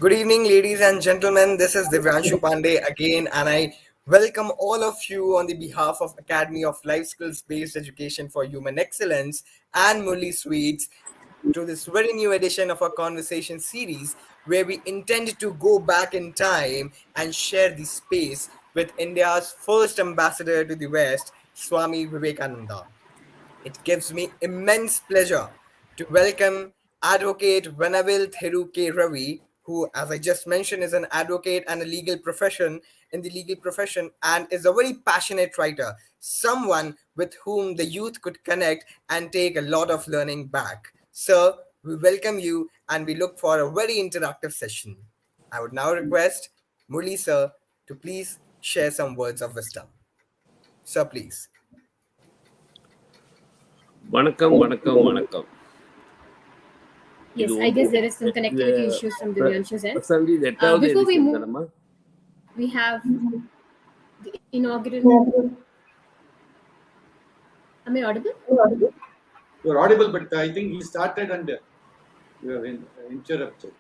Good evening, ladies and gentlemen. This is Divyanshu Pandey again, and I welcome all of you on the behalf of Academy of Life Skills Based Education for Human Excellence and Murli Sweets to this very new edition of our conversation series where we intend to go back in time and share the space with India's first ambassador to the West, Swami Vivekananda. It gives me immense pleasure to welcome Advocate Vanavil K Ravi, who, as I just mentioned, is an advocate and a legal profession in the legal profession and is a very passionate writer, someone with whom the youth could connect and take a lot of learning back. Sir, we welcome you and we look for a very interactive session. I would now request Murli sir to please share some words of wisdom. Sir, please. வணக்கம். Yes, I guess there is some connectivity issues from Divyanshu's end. Before we move, we have the inaugural. Am I audible? You're audible, but I think he started and you have interrupted.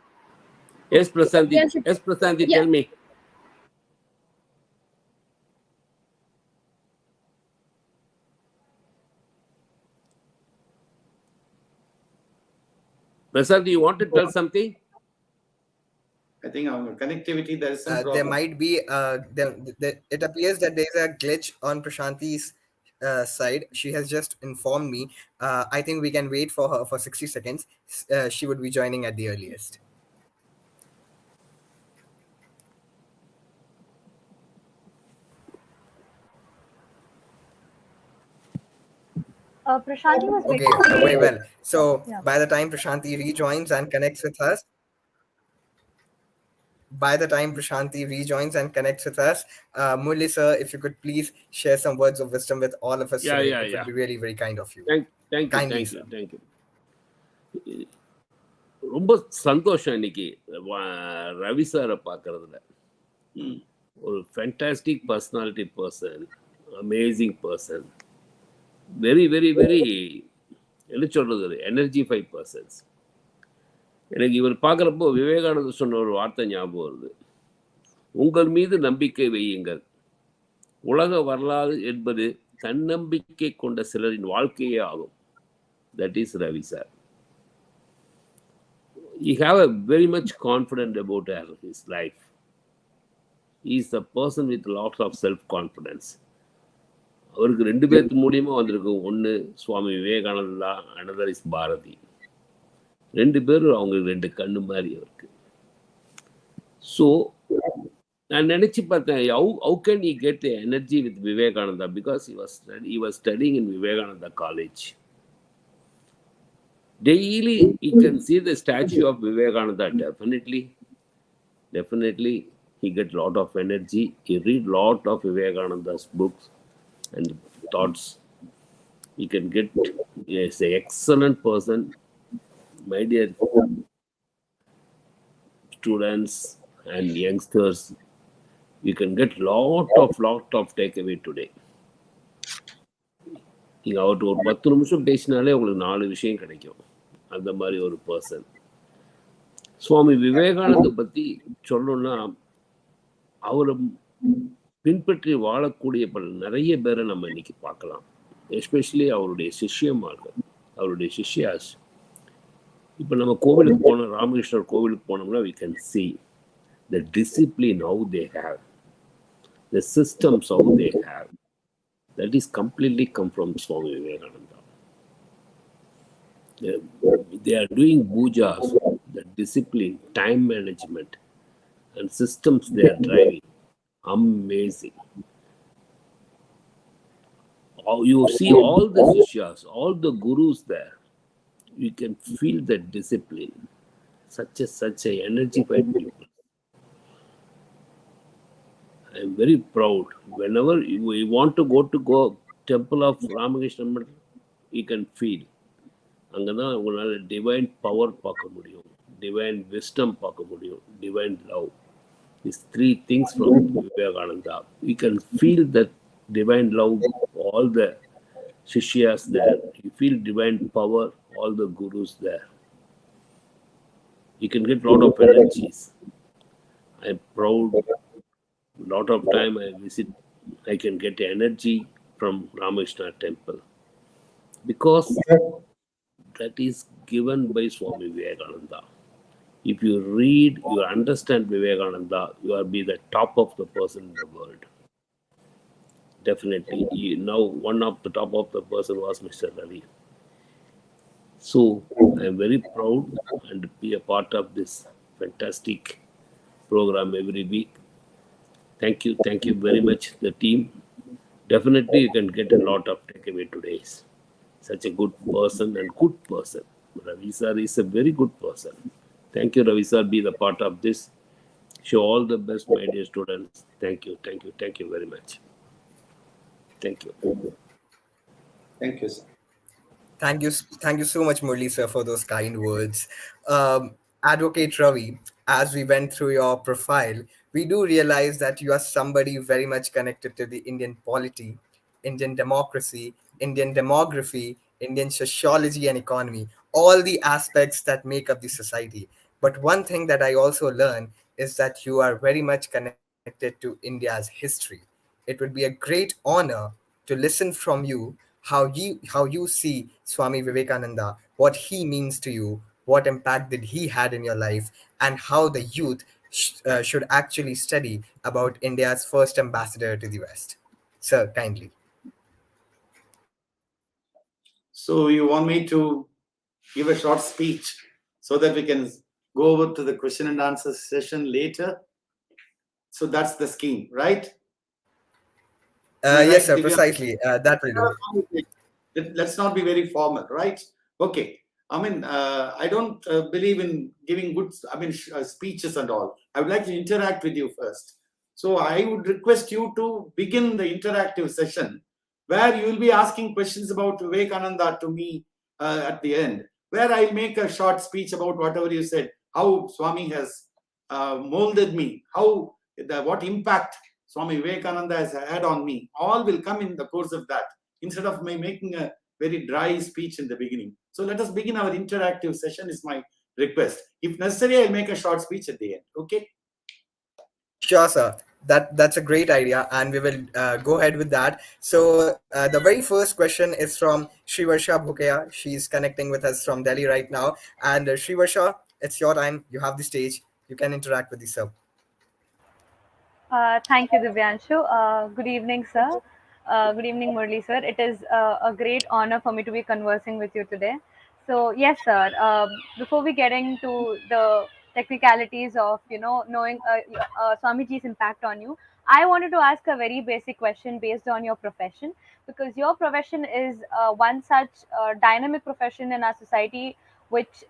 Yes, Prasanthi. Yeah. Tell me. Prasanthi, you want to tell something? I think on connectivity there is some problem. There might be. It appears that there is a glitch on Prashanti's side. She has just informed me. I think we can wait for her for 60 seconds. She would be joining at the earliest. Prashanti was Okay, very well. So by the time Prashanti rejoins and connects with us, Murli sir, if you could please share some words of wisdom with all of us today, it would be really very kind of you. Thank you. ரொம்ப சந்தோஷம் இன்னைக்கு ரவி சாரை பார்க்கறதுல. ஒரு fantastic personality person, amazing person, very very very என்ன சொல்றது, எனர்ஜிஃபை persons. எனக்கு இவர் பார்க்குறப்போ விவேகானந்தர் சொன்ன ஒரு வார்த்தை ஞாபகம் வருது. உங்கள் மீது நம்பிக்கை வையுங்கள், உலக வரலாறு என்பது தன்னம்பிக்கை கொண்ட சிலரின் வாழ்க்கையே ஆகும். That is Ravi sir. He have a very much confident about his life. He is a person with lots of self-confidence. அவருக்கு ரெண்டு பேருக்கு மூலியமா வந்திருக்கு. ஒன்று சுவாமி விவேகானந்தா, another is பாரதி. ரெண்டு பேரும் அவங்களுக்கு ரெண்டு கண்ணு மாதிரி அவருக்கு. ஸோ நான் நினைச்சு பார்த்தேன், how can he get the energy with Vivekananda, because he was studying in Vivekananda college. Daily he can see the statue of Vivekananda. Definitely he get lot of energy. He read lot of Vivekananda's books and thoughts. He can get, he is an excellent person. My dear students and youngsters, you can get lot of takeaway today. நீங்கள் அவர்கிட்ட ஒரு 10 நிமிஷம் பேசினாலே உங்களுக்கு 4 விஷயம் கிடைக்கும். அந்த மாதிரி ஒரு பர்சன். சுவாமி விவேகானந்த பற்றி சொல்லணும்னா, அவரை பின்பற்றி வாழக்கூடிய நிறைய பேரை நம்ம இன்னைக்கு பார்க்கலாம். எஸ்பெஷலி அவருடைய சிஷ்யமார்கள், அவருடைய சிஷ்யாஸ். இப்போ நம்ம கோவிலுக்கு போனோம், ராமகிருஷ்ணர் கோவிலுக்கு போனோம்னா we can see the discipline how they have, the systems how they have. That is completely come from Swami Vivekananda. They are doing pujas, the discipline, time management, and systems they are driving. Amazing. You see all the shishyas, all the gurus there. You can feel the discipline. Such a energified people. I am very proud. Whenever we want to go temple of Ramakrishna, you can feel. அங்கதான் உங்களால divine power பார்க்க முடியும், divine wisdom பார்க்க முடியும், divine love. These 3 things from Vivekananda. You can feel that divine love, all the shishyas there. You feel divine power, all the gurus there. You can get a lot of energies. I'm proud. A lot of time I visit, I can get energy from Ramakrishna temple because that is given by Swami Vivekananda. If you read, you understand Vivekananda, you will be the top of the person in the world. Definitely. Now, one of the top of the person was Mr. Ravi. So, I am very proud and be a part of this fantastic program every week. Thank you very much, the team. Definitely, you can get a lot of takeaway today. Such a good person and good person. Ravi sir is a very good person. Thank you, Ravi sir. Be the part of this. Show all the best, my dear students. Thank you very much. Thank you. Thank you, sir. Thank you so much, Murli sir, for those kind words. Advocate Ravi, as we went through your profile, we do realize that you are somebody very much connected to the Indian polity, Indian democracy, Indian demography, Indian sociology and economy, all the aspects that make up the society. But one thing that I also learned is that you are very much connected to India's history. It would be a great honor to listen from you how you see Swami Vivekananda, what he means to you, what impact did he had in your life, and how the youth should actually study about India's first ambassador to the West. Sir, kindly. So you want me to give a short speech so that we can go over to the question and answer session later? So that's the scheme, right? Yes, Right, sir, Divya? precisely. That will do. Let's not be very formal, right? Okay. I mean, I don't believe in giving good, speeches and all. I would like to interact with you first. So I would request you to begin the interactive session where you will be asking questions about Vivekananda to me at the end, where I'll make a short speech about whatever you said, how Swami has molded me, what impact Swami Vivekananda has had on me. All will come in the course of that, instead of my making a very dry speech in the beginning. So let us begin our interactive session is my request. If necessary, I'll make a short speech at the end. Okay? Sure, sir. That's a great idea, and we will go ahead with that. So the very first question is from Srivarsha Bhukeya. She's connecting with us from Delhi right now. And Srivarsha, it's your time. You have the stage. You can interact with the sir. Thank you, Divyanshu. Good evening, sir. Good evening, Murli, sir. It is a great honor for me to be conversing with you today. So, yes, sir. Before we get into the technicalities of, knowing Swamiji's impact on you, I wanted to ask a very basic question based on your profession, because your profession is one such dynamic profession in our society, which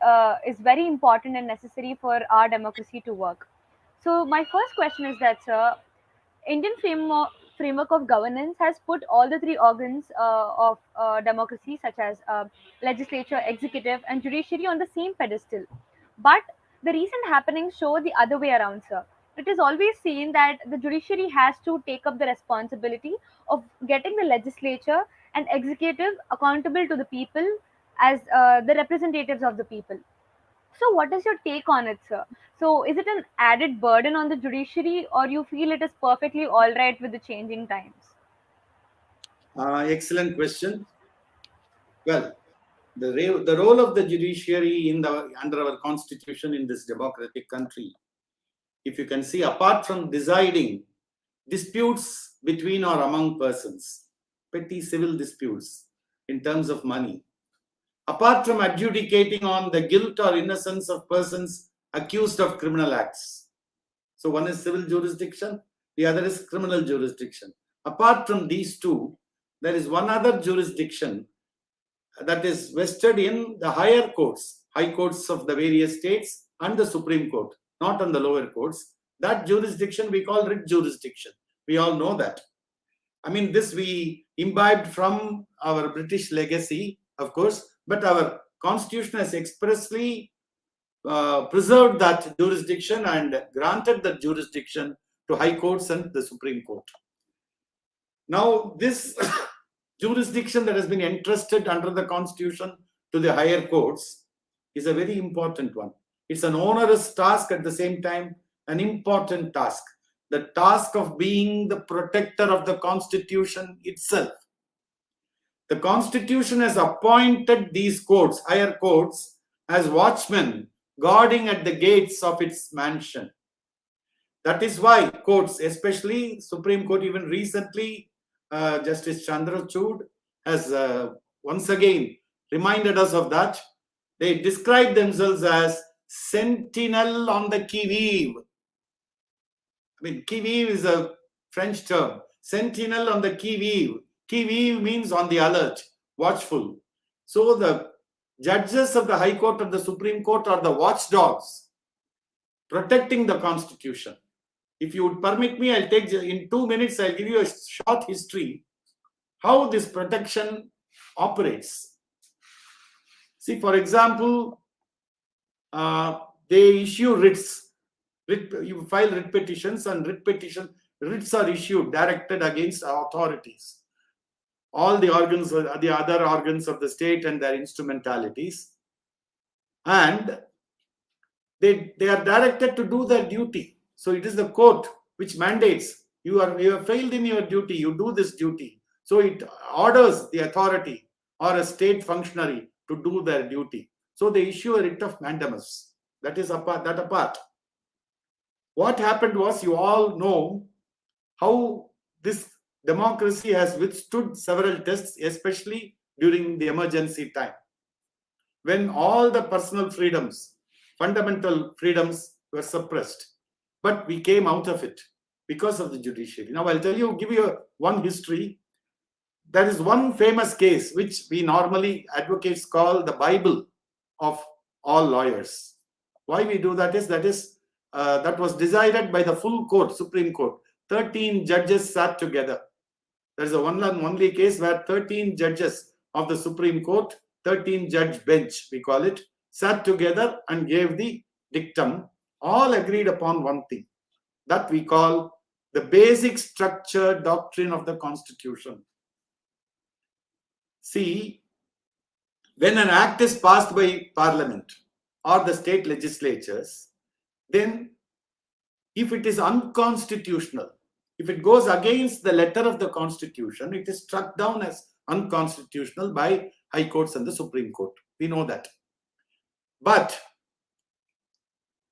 is very important and necessary for our democracy to work. So my first question is that, sir, Indian framework of governance has put all the three organs of democracy, such as legislature, executive, and judiciary, on the same pedestal. But the recent happenings show the other way around, sir. It is always seen that the judiciary has to take up the responsibility of getting the legislature and executive accountable to the people as the representatives of the people. So, what is your take on it, sir? So, is it an added burden on the judiciary, or you feel it is perfectly all right with the changing times? Excellent question. Well, the role of the judiciary under our constitution in this democratic country, if you can see, apart from deciding disputes between or among persons, petty civil disputes in terms of money, apart from adjudicating on the guilt or innocence of persons accused of criminal acts. So one is civil jurisdiction, the other is criminal jurisdiction. Apart from these two, there is one other jurisdiction that is vested in the higher courts, high courts of the various states and the Supreme Court, not on the lower courts. That jurisdiction we call writ jurisdiction. We all know that. I mean, this we imbibed from our British legacy, of course, but our constitution has expressly preserved that jurisdiction and granted that jurisdiction to high courts and the Supreme Court. Now, this jurisdiction that has been entrusted under the constitution to the higher courts is a very important one. It's an onerous task, at the same time an important task, the task of being the protector of the Constitution itself. The Constitution has appointed these courts, higher courts, as watchmen guarding at the gates of its mansion. That is why courts, especially Supreme Court, even recently, Justice Chandrachud has once again reminded us of that. They describe themselves as sentinel on the qui vive. I mean, qui vive is a French term. Sentinel on the qui vive. Qui vive means on the alert, watchful. So the judges of the High Court of the Supreme Court are the watchdogs protecting the Constitution. If you would permit me, I'll take in 2 minutes, I'll give you a short history how this protection operates. See, for example, they issue writs. You file writ petitions, and writs are issued directed against authorities. All the organs, the other organs of the state and their instrumentalities. And they are directed to do their duty. So it is the court which mandates you have failed in your duty, you do this duty. So it orders the authority or a state functionary to do their duty. So they issue a writ of mandamus. That is apart. What happened was, you all know how this democracy has withstood several tests, especially during the emergency time, when all the personal freedoms, fundamental freedoms were suppressed. But we came out of it because of the judiciary. Now I'll give you one history. There is one famous case which we normally advocates call the Bible of all lawyers. Why we do that is that was decided by the full court, Supreme Court. 13 judges sat together. There is a one and only case where 13 judges of the Supreme Court, 13 judge bench, we call it, sat together and gave the dictum. All agreed upon one thing that we call the basic structure doctrine of the Constitution. See, when an act is passed by Parliament or the state legislatures, then if it is unconstitutional, if it goes against the letter of the Constitution, it is struck down as unconstitutional by High Courts and the Supreme Court. We know that. But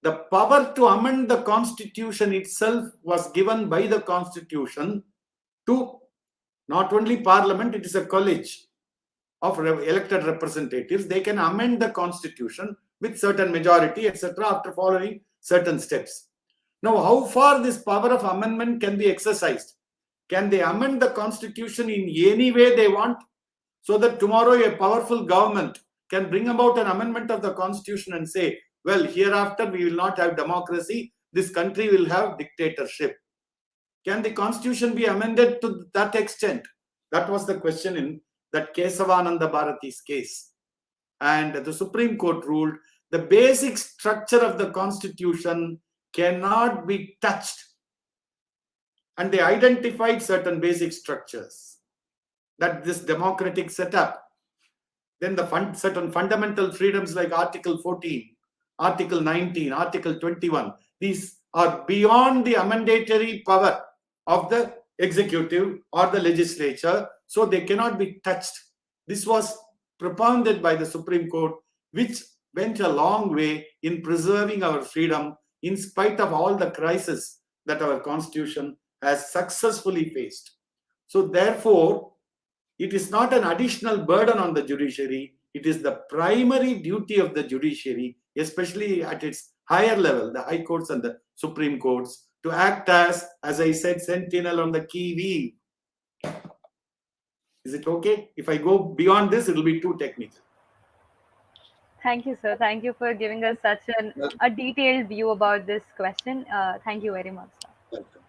the power to amend the Constitution itself was given by the Constitution to not only Parliament, it is a college of elected representatives. They can amend the Constitution with certain majority, etc., after following certain steps. Now, how far this power of amendment can be exercised? Can they amend the Constitution in any way they want, so that tomorrow a powerful government can bring about an amendment of the Constitution and say, well, hereafter we will not have democracy, this country will have dictatorship? Can the Constitution be amended to that extent? That was the question in that Kesavananda Bharati's case. And the Supreme Court ruled the basic structure of the Constitution cannot be touched. And they identified certain basic structures, that this democratic setup, then the certain fundamental freedoms like Article 14, Article 19, Article 21, these are beyond the amendatory power of the executive or the legislature, so they cannot be touched. This was propounded by the Supreme Court, which went a long way in preserving our freedom in spite of all the crises that our Constitution has successfully faced. So therefore, it is not an additional burden on the judiciary. It is the primary duty of the judiciary, especially at its higher level, the High Courts and the Supreme Courts, to act as I said, sentinel on the qui vive. Is it okay? If I go beyond this, it will be too technical. Thank you, sir. Thank you for giving us such a detailed view about this question. Thank you very much, sir. Welcome.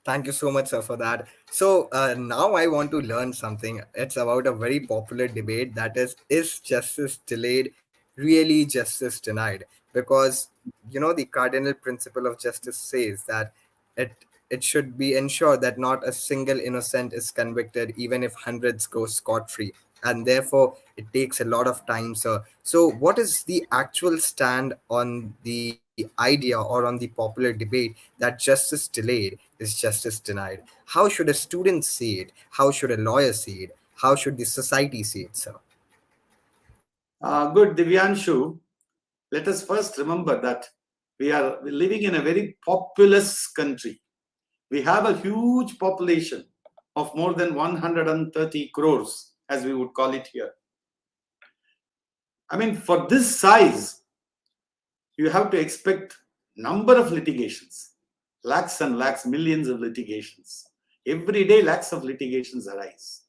Thank you so much, sir, for that. So now I want to learn something. It's about a very popular debate, that is justice delayed really justice denied? Because, the cardinal principle of justice says that it should be ensured that not a single innocent is convicted, even if hundreds go scot-free. and therefore it takes a lot of time, sir. So what is the actual stand on the idea or on the popular debate that justice delayed is justice denied? How should a student see it? How should a lawyer see it? How should the society see it, sir? Good, Divyanshu. Let us first remember that we are living in a very populous country. We have a huge population of more than 130 crores, as we would call it here. I mean, for this size, you have to expect number of litigations, lakhs and lakhs, millions of litigations. Every day, lakhs of litigations arise.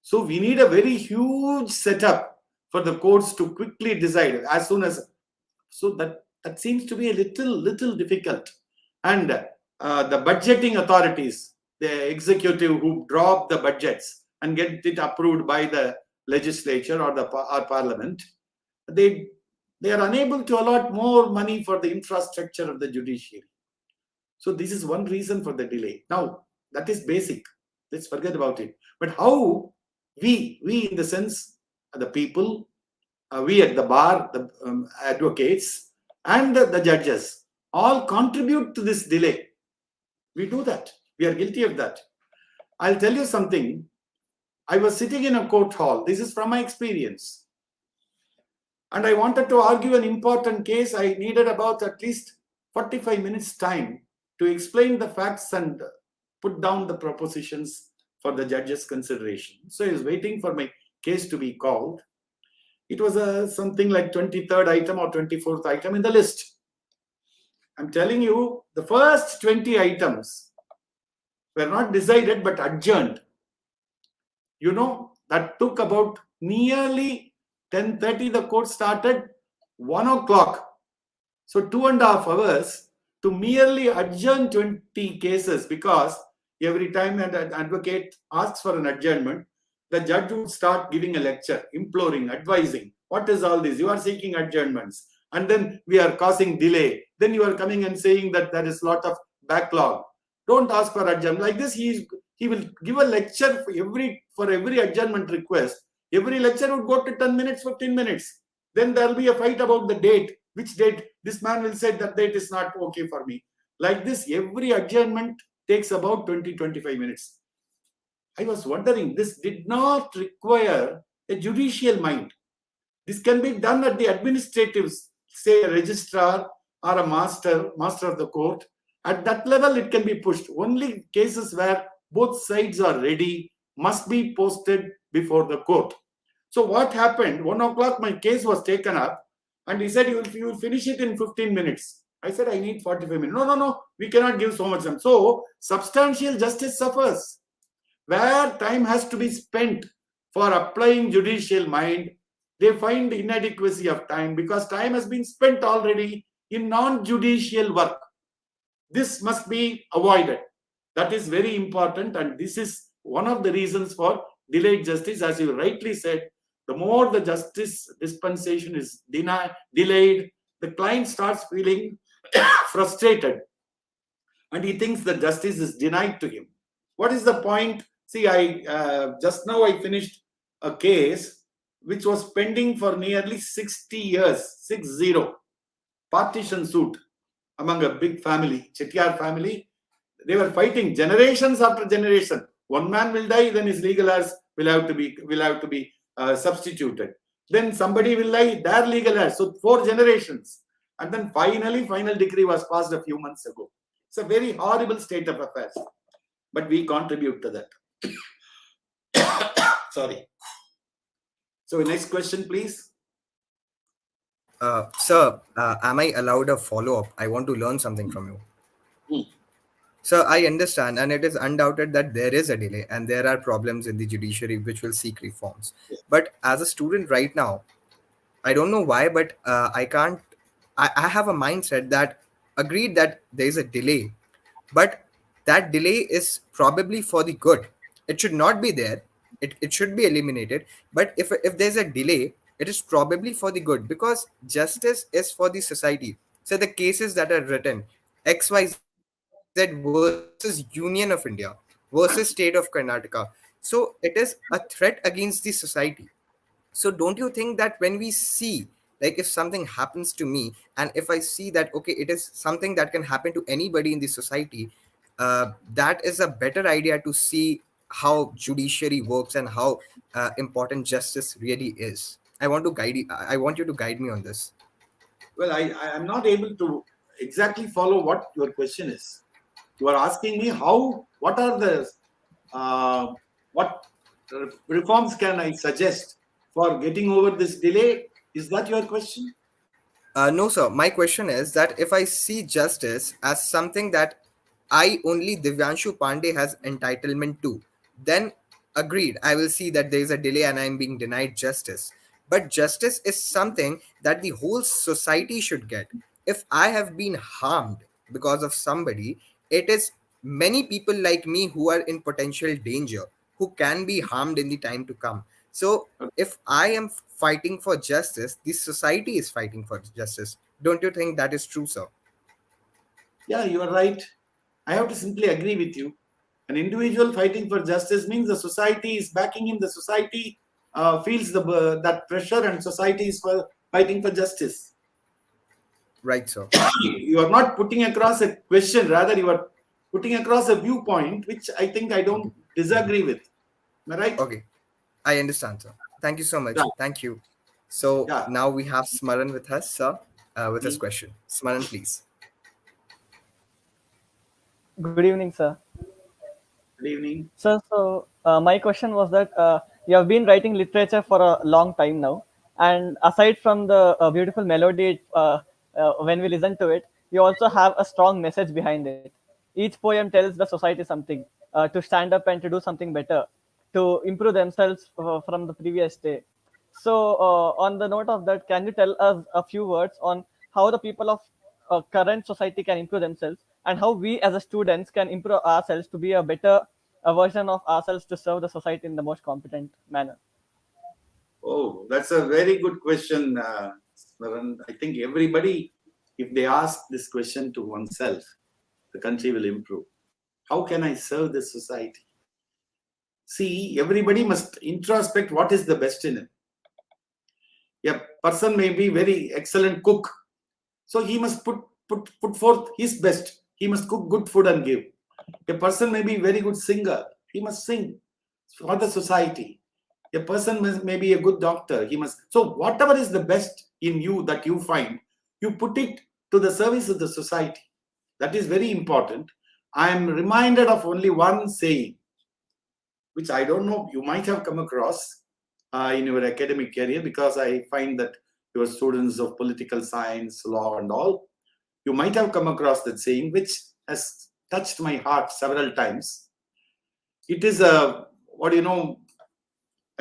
So we need a very huge setup for the courts to quickly decide as soon as. So that seems to be a little difficult. And the budgeting authorities, the executive who draw the budgets and get it approved by the legislature or the parliament, they are unable to allot more money for the infrastructure of the judiciary. So this is one reason for the delay. Now, that is basic. Let's forget about it. But how we in the sense, the people, we at the bar, the advocates, and the judges all contribute to this delay. We do that. We are guilty of that. I'll tell you something. I was sitting in a court hall. This is from my experience. And I wanted to argue an important case. I needed about at least 45 minutes time to explain the facts and put down the propositions for the judge's consideration. So I was waiting for my case to be called. It was something like 23rd item or 24th item in the list. I'm telling you, the first 20 items were not decided but adjourned. You know, that took about nearly 10:30. The court started 1 o'clock. So 2.5 hours to merely adjourn 20 cases, because every time an advocate asks for an adjournment, the judge would start giving a lecture, imploring, advising. What is all this? You are seeking adjournments. And then we are causing delay. Then you are coming and saying that there is a lot of backlog. Don't ask for adjournment. Like this, he will give a lecture for every adjournment request. Every lecture would go to 10 minutes, 15 minutes. Then there will be a fight about the date. Which date? This man will say that date is not okay for me. Like this, every adjournment takes about 20-25 minutes. I was wondering, this did not require a judicial mind. This can be done at the administrative, say a registrar or a master of the court. At that level, it can be pushed. Only cases where both sides are ready must be posted before the court. So what happened? 1 o'clock, my case was taken up, and he said, you will finish it in 15 minutes. I said, I need 45 minutes. No, we cannot give so much time. So substantial justice suffers. Where time has to be spent for applying judicial mind, they find inadequacy of time because time has been spent already in non-judicial work. This must be avoided. That is very important, and this is one of the reasons for delayed justice. As you rightly said, the more the justice dispensation is delayed, the client starts feeling frustrated and he thinks that justice is denied to him. What is the point? See, just now I finished a case which was pending for nearly 60 years, 60, partition suit among a big family, Chettiar family. They were fighting generations after generation. One man will die, then his legal heirs will have to be substituted. Then somebody will die, their legal heirs. So 4 generations. And then final decree was passed a few months ago. It's a very horrible state of affairs. But we contribute to that. Sorry. So next question, please. Sir, am I allowed a follow-up? I want to learn something from you. Sir, I understand, and it is undoubted that there is a delay and there are problems in the judiciary which will seek reforms. But as a student right now, I don't know why, but I can't. I have a mindset that agreed that there is a delay, but that delay is probably for the good. It should not be there. It should be eliminated. But if there's a delay, it is probably for the good, because justice is for the society. So the cases that are written, XYZ versus Union of India versus State of Karnataka, So it is a threat against the society. So don't you think that when we see, like, if something happens to me, and if I see that, okay, it is something that can happen to anybody in the society, that is a better idea to see how judiciary works and how important justice really is. I want to guide you, I want you to guide me on this. Well, I am not able to exactly follow what your question is. You are asking me what are the what reforms can I suggest for getting over this delay? Is that your question? No, sir. My question is that if I see justice as something that I only Divyanshu Pandey has entitlement to, then agreed, I will see that there is a delay and I am being denied justice. But justice is something that the whole society should get. If I have been harmed because of somebody, it is many people like me who are in potential danger, who can be harmed in the time to come. So if I am fighting for justice, the society is fighting for justice. Don't you think that is true, sir? Yeah, you are right. I have to simply agree with you. An individual fighting for justice means the society is backing him. The society feels that pressure, and society is fighting for justice. Right, sir. You are not putting across a question, rather you are putting across a viewpoint, which I think I don't disagree with. Am I right? Okay, I understand, sir. Thank you so much. Yeah. Thank you. So Yeah. now we have Smaran with us, sir, with his Hmm. question. Smaran, please. Good evening, sir. Good evening. Sir, so my question was that you have been writing literature for a long time now, and aside from the beautiful melody, when we listen to it, you also have a strong message behind it. Each poem tells the society something to stand up and to do something better, to improve themselves from the previous day. So, on the note of that, can you tell us a few words on how the people of current society can improve themselves, and how we as a students can improve ourselves to be a better a version of ourselves to serve the society in the most competent manner? Oh, that's a very good question, Smaran. I think everybody, if they ask this question to oneself, the country will improve. How can I serve this society? See, everybody must introspect what is the best in him. A person may be very excellent cook, so he must put forth his best. He must cook good food and give. A person may be very good singer. He must sing for the society. A person may be a good doctor. He must. So whatever is the best in you that you find, you put it to the service of the society. That is very important. I am reminded of only one saying, which I don't know, you might have come across in your academic career, because I find that your students of political science, law, and all, you might have come across that saying, which has touched my heart several times. It is an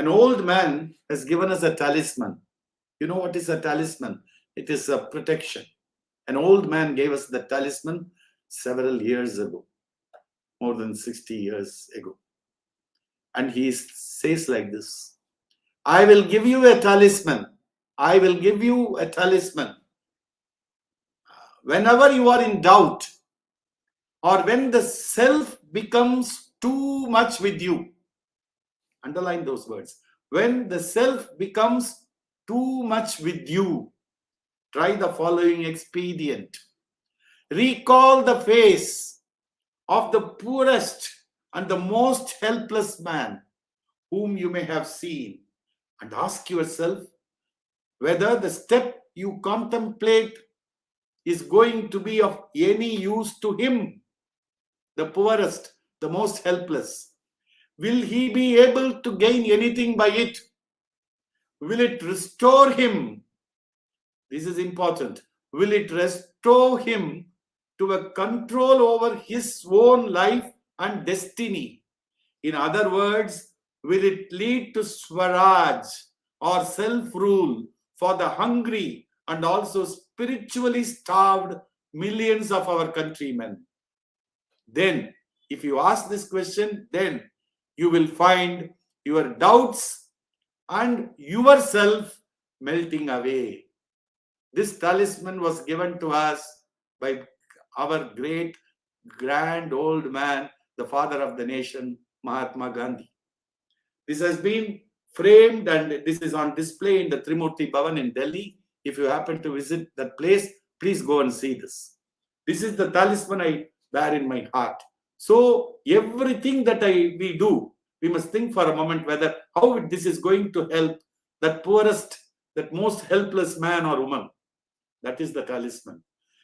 old man has given us a talisman. You know what is a talisman? It is a protection. An old man gave us the talisman several years ago, more than 60 years ago. And he says like this: I will give you a talisman. I will give you a talisman. Whenever you are in doubt, or when the self becomes too much with you, underline those words. When the self becomes too much with you, try the following expedient. Recall the face of the poorest and the most helpless man whom you may have seen, and ask yourself whether the step you contemplate is going to be of any use to him, the poorest, the most helpless. Will he be able to gain anything by it? Will it restore him? This is important. Will it restore him to a control over his own life and destiny? In other words, will it lead to Swaraj or self-rule for the hungry and also spiritually starved millions of our countrymen? Then, if you ask this question, then you will find your doubts and yourself melting away. This talisman was given to us by our great, grand old man, the father of the nation, Mahatma Gandhi. This has been framed and this is on display in the Trimurti Bhavan in Delhi. If you happen to visit that place, please go and see this. This is the talisman I bear in my heart. So everything that we do, we must think for a moment whether how this is going to help that poorest, that most helpless man or woman. That is the talisman.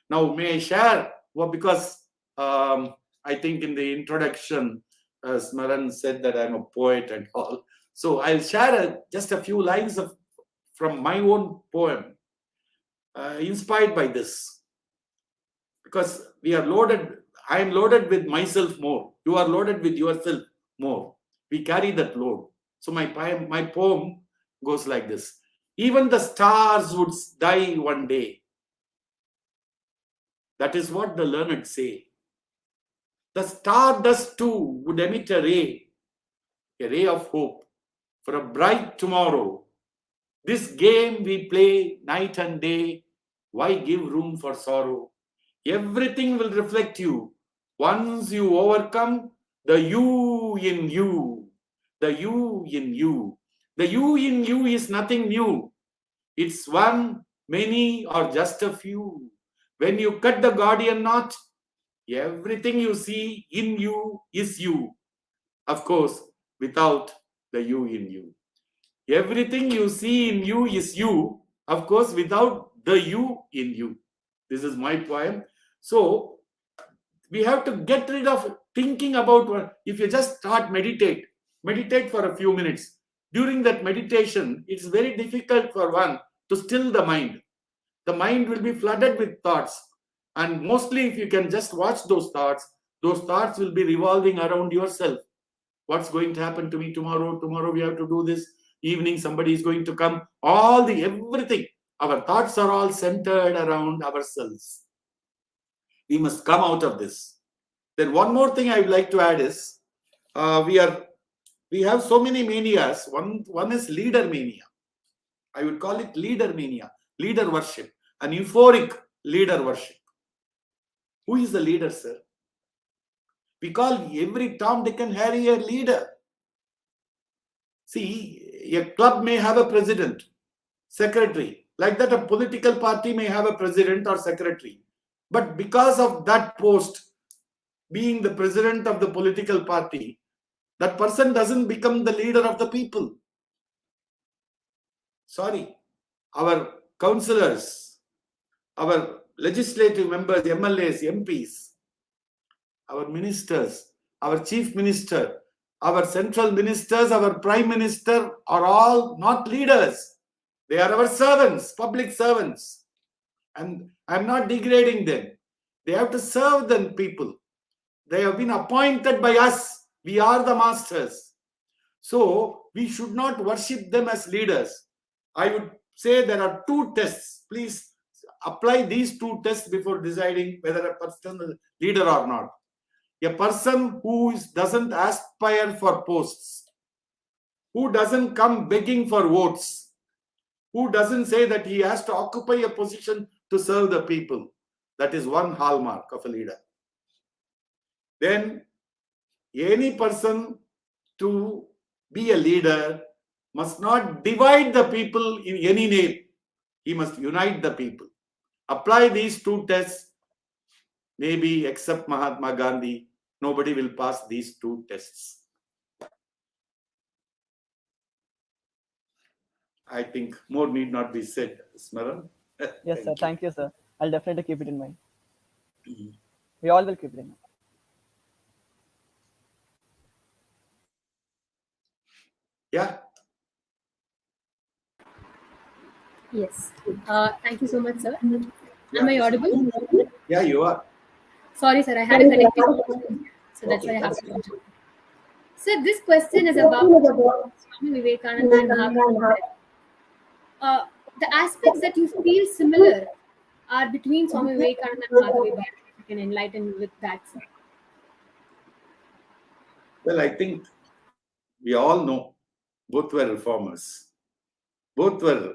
Now, may I share? Well, because I think in the introduction, Smaran said that I'm a poet and all. So I'll share just a few lines from my own poem, inspired by this. Because we are loaded, I am loaded with myself more. You are loaded with yourself more. We carry that load. So my poem goes like this. Even the stars would die one day. That is what the learned say. The stardust too would emit a ray of hope for a bright tomorrow. This game we play night and day, why give room for sorrow? Everything will reflect you. Once you overcome the you in you, the you in you. The you in you is nothing new. It's one, many, or just a few. When you cut the Gordian knot, everything you see in you is you. Of course, without the you in you. Everything you see in you is you. Of course, without the you in you. This is my poem. So, we have to get rid of thinking about, if you just start meditate for a few minutes. During that meditation, it's very difficult for one to still the mind. The mind will be flooded with thoughts. And mostly if you can just watch those thoughts will be revolving around yourself. What's going to happen to me tomorrow? Tomorrow we have to do this. Evening somebody is going to come. Everything. Our thoughts are all centered around ourselves. We must come out of this. Then one more thing I would like to add is, we have so many manias. One is leader mania. I would call it leader mania, leader worship, an euphoric leader worship. Who is the leader, sir? We call every Tom, Dick and Harry a leader. See, a club may have a president, secretary. Like that, a political party may have a president or secretary. But because of that post, being the president of the political party, that person doesn't become the leader of the people. Sorry. Our councillors, our legislative members, MLAs, MPs, our ministers, our chief minister, our central ministers, our prime minister are all not leaders. They are our servants, public servants. And I'm not degrading them. They have to serve the people. They have been appointed by us. We are the masters. So we should not worship them as leaders. I would say there are two tests. Please apply these two tests before deciding whether a person is a leader or not. A person who doesn't aspire for posts, who doesn't come begging for votes, who doesn't say that he has to occupy a position to serve the people. That is one hallmark of a leader. Then any person to be a leader must not divide the people in any name. He must unite the people. Apply these two tests. Maybe except Mahatma Gandhi, nobody will pass these two tests. I think more need not be said, Smaran. Yes, sir. Thank you, sir. I'll definitely keep it in mind. We all will keep it in mind. Yeah. Yes. Thank you so much, sir. Am I audible? Yeah, you are. Sorry, sir. I had a connectivity, so that's why I have to continue. Sir, this question is about Swami Vivekananda and Mahatma. The aspects that you feel similar are between Swami Vivekananda and Mahatma. If you can enlighten me with that, sir. Well, I think we all know both were reformers. Both were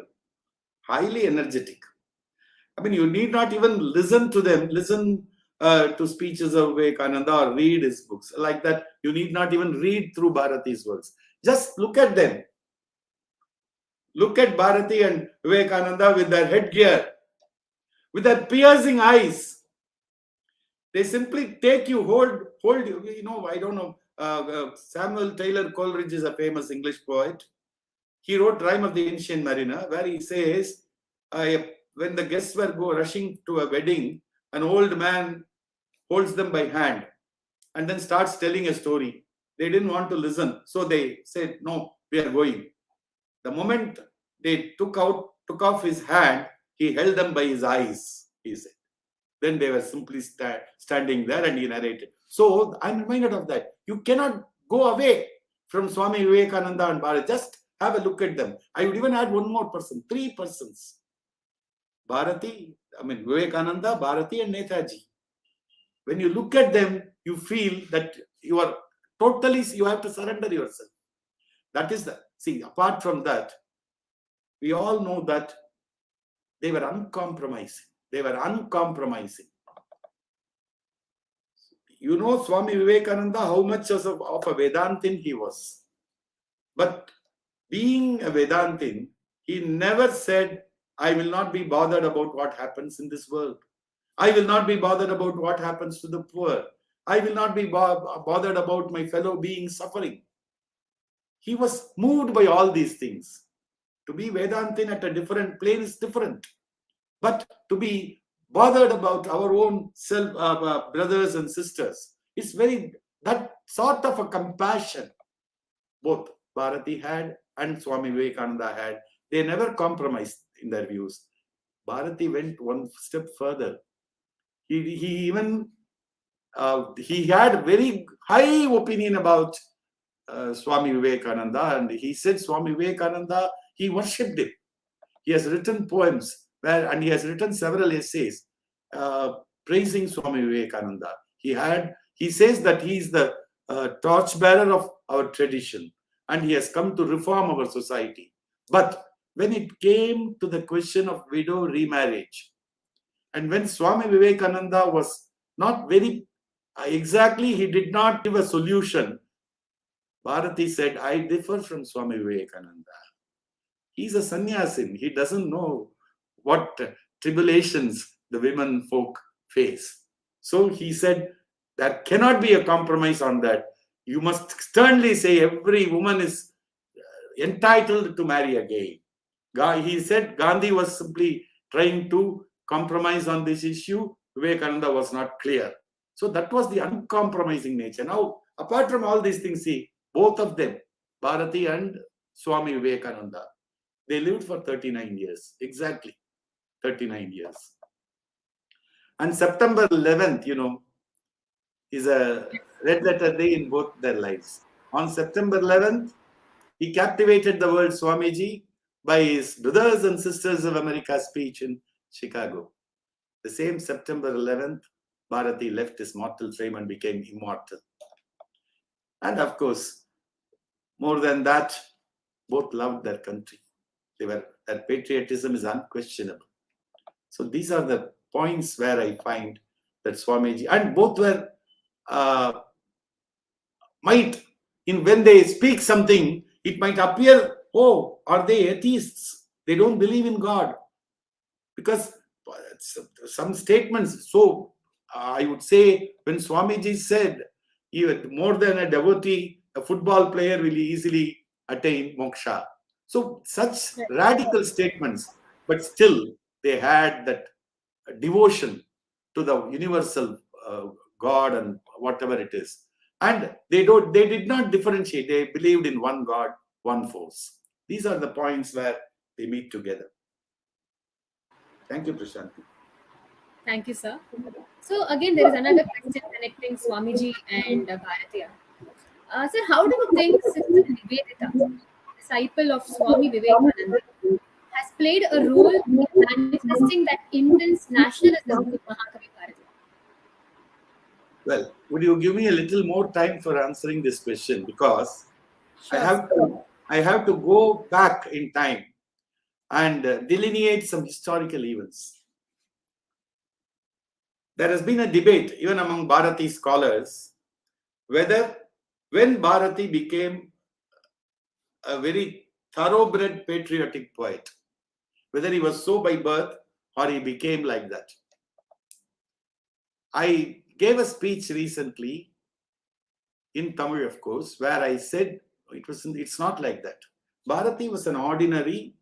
highly energetic. I mean, you need not even listen to them, listen to speeches of Vivekananda or read his books. Like that, you need not even read through Bharati's works. Just look at them. Look at Bharati and Vivekananda with their headgear, with their piercing eyes. They simply take you, hold you. You know, I don't know. Samuel Taylor Coleridge is a famous English poet. He wrote Rime of the Ancient Mariner, where he says, when the guests were rushing to a wedding, an old man holds them by hand and then starts telling a story. They didn't want to listen, so they said, "No, we are going." The moment they took off his hand, he held them by his eyes, he said. Then they were simply standing there, and he narrated. So I'm reminded of that. You cannot go away from Swami Vivekananda and Bharati. Just have a look at them. I would even add one more person, 3 persons. Vivekananda, Bharati, and Netaji. When you look at them, you feel that you have to surrender yourself. That is apart from that, we all know that they were uncompromising. You know Swami Vivekananda, how much of a Vedantin he was. But being a Vedantin, he never said, "I will not be bothered about what happens in this world. I will not be bothered about what happens to the poor. I will not be bothered about my fellow beings suffering." He was moved by all these things. To be Vedantin at a different plane is different. But to be bothered about our own self, brothers and sisters, it's that sort of a compassion both Bharati had and Swami Vivekananda had. They never compromised in their views. Bharati went one step further. He had very high opinion about Swami Vivekananda, and he said Swami Vivekananda, he worshipped him. He has written poems and he has written several essays praising Swami Vivekananda. He says that he is the torchbearer of our tradition, and he has come to reform our society. But when it came to the question of widow remarriage, and when Swami Vivekananda was not very exactly, he did not give a solution, Bharati said, "I differ from Swami Vivekananda. He's a sannyasin. He doesn't know what tribulations the women folk face." So he said, there cannot be a compromise on that. You must sternly say every woman is entitled to marry again. He said Gandhi was simply trying to compromise on this issue. Vivekananda was not clear. So that was the uncompromising nature. Now, apart from all these things, see, both of them, Bharati and Swami Vivekananda, they lived for 39 years, exactly 39 years. And September 11th, is a red letter day in both their lives. On September 11th, he captivated the world, Swamiji, by his Brothers and Sisters of America speech in Chicago. The same September 11th, Bharati left his mortal frame and became immortal. And of course, more than that, both loved their country. Their patriotism is unquestionable. So these are the points where I find that Swamiji, and both were when they speak something, it might appear, oh, are they atheists? They don't believe in God. Because some statements, so I would say, when Swamiji said, more than a devotee, a football player will easily attain moksha. So such radical statements, but still they had that devotion to the universal God and whatever it is. And they did not differentiate. They believed in one God, one force. These are the points where they meet together. Thank you, Prashanti. Thank you, sir. So again, there is another question connecting Swamiji and Bharatiya. Sir, how do you think Sister Nivedita, disciple of Swami Vivekananda, has played a role in manifesting that intense nationalism with Mahakavi Bharati? Well, would you give me a little more time for answering this question? Because Sure. I have to go back in time and delineate some historical events. There has been a debate, even among Bharati scholars, whether when Bharati became a very thoroughbred patriotic poet, whether he was so by birth or he became like that. I gave a speech recently in Tamil, of course, where I said it's not like that. Bharati was an ordinary,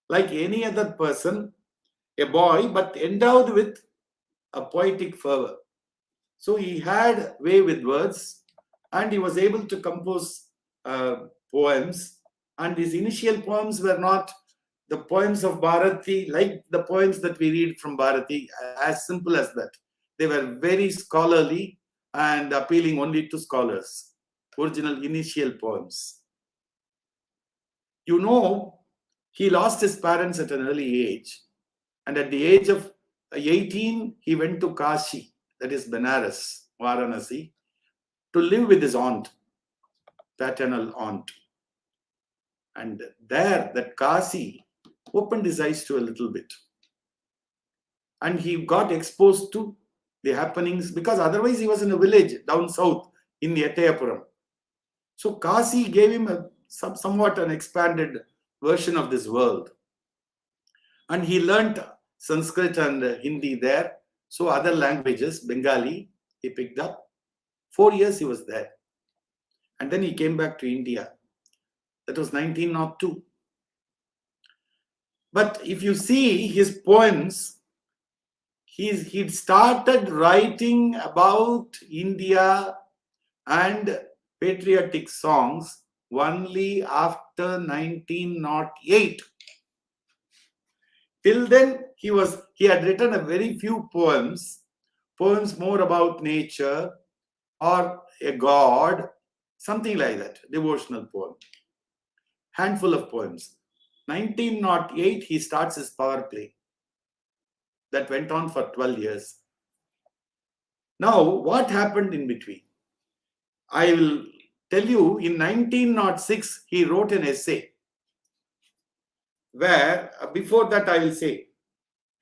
like any other person, a boy, but endowed with a poetic fervor. So he had way with words, and he was able to compose poems. And his initial poems were not the poems of Bharati, like the poems that we read from Bharati, as simple as that. They were very scholarly and appealing only to scholars. Original initial poems. You know, he lost his parents at an early age. And at the age of 18, he went to Kashi, that is Benares, Varanasi, to live with his aunt, paternal aunt. And there, that Kashi opened his eyes to a little bit. And he got exposed to the happenings, because otherwise he was in a village down south in Ettayapuram. So Kashi gave him somewhat an expanded version of this world. And he learnt Sanskrit and Hindi there. So other languages, Bengali, he picked up. 4 years he was there. And then he came back to India. That was 1902. But if you see his poems, he'd started writing about India and patriotic songs only after 1908. Till then, he had written a very few poems more about nature or a god, something like that, devotional poem. Handful of poems. 1908, he starts his power play. That went on for 12 years. Now, what happened in between? I will tell you, in 1906, he wrote an essay where, before that I will say,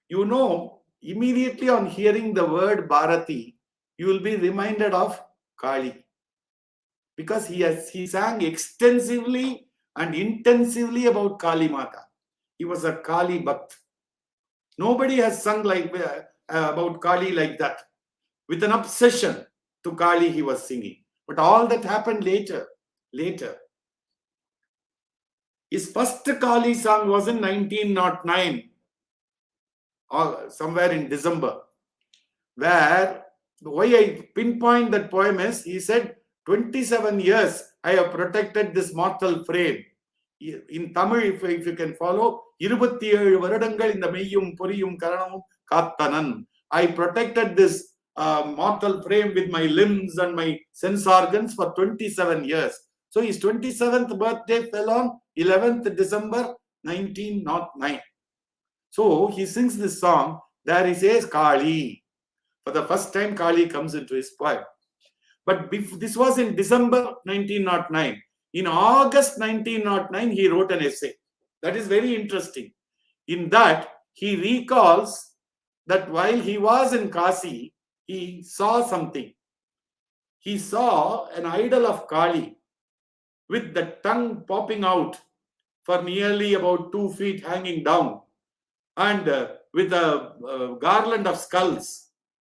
you know, immediately on hearing the word Bharati, you will be reminded of Kali. Because he sang extensively and intensively about Kali Mata. He was a Kali Bhakt. Nobody has sung about Kali like that. With an obsession to Kali he was singing. But all that happened later. His first Kali song was in 1909, or somewhere in December, where why I pinpoint that poem is, he said, 27 years I have protected this mortal frame. In Tamil, if you can follow, 27 வருடங்கள் இந்த மெய்யும் பொறியும் கரணமும் காத்தனன். I protected this mortal frame with my limbs and my sense organs for 27 years. So his 27th birthday fell on 11th December 1909. So he sings this song. There he says Kali. For the first time, Kali comes into his poem. But this was in December 1909. In August 1909, he wrote an essay. That is very interesting. In that, he recalls that while he was in Kashi, he saw something. He saw an idol of Kali with the tongue popping out for nearly about 2 feet hanging down, and with a garland of skulls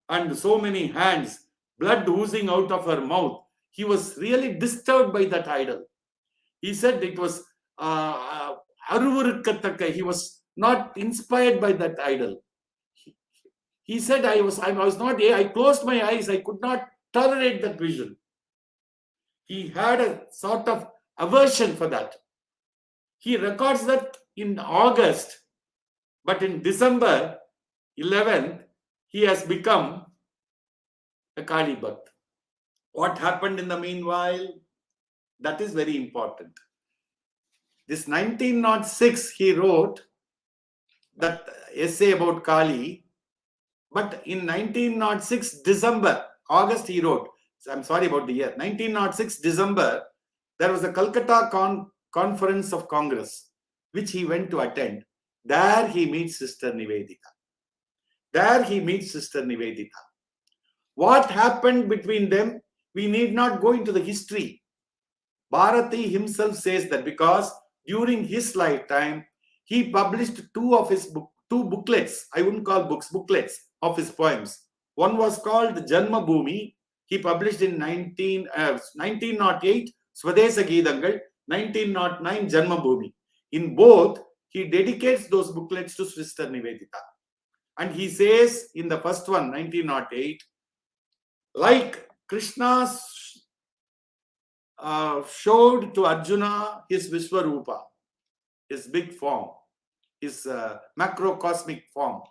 and so many hands, blood oozing out of her mouth. He was really disturbed by that idol. He said it was he was not inspired by that idol. He said, I closed my eyes, I could not tolerate that vision. He had a sort of aversion for that. He records that in August, but in December 11th, he has become a Kali Bhakt. What happened in the meanwhile? That is very important. This 1906, he wrote that essay about Kali, but in 1906 December, August he wrote, I'm sorry about the year, 1906 December, there was a Calcutta Conference of Congress, which he went to attend. There he meets Sister Nivedita. What happened between them? We need not go into the history. Bharati himself says that because during his lifetime, he published two booklets. I wouldn't call books, booklets of his poems. One was called Janma Bhumi. He published in 1908, Swadesa Geetangal, 1909, Janma Bhumi. In both, he dedicates those booklets to Sister Nivedita. And he says in the first one, 1908, like Krishna showed to Arjuna his Vishwarupa, his big form, his macrocosmic form.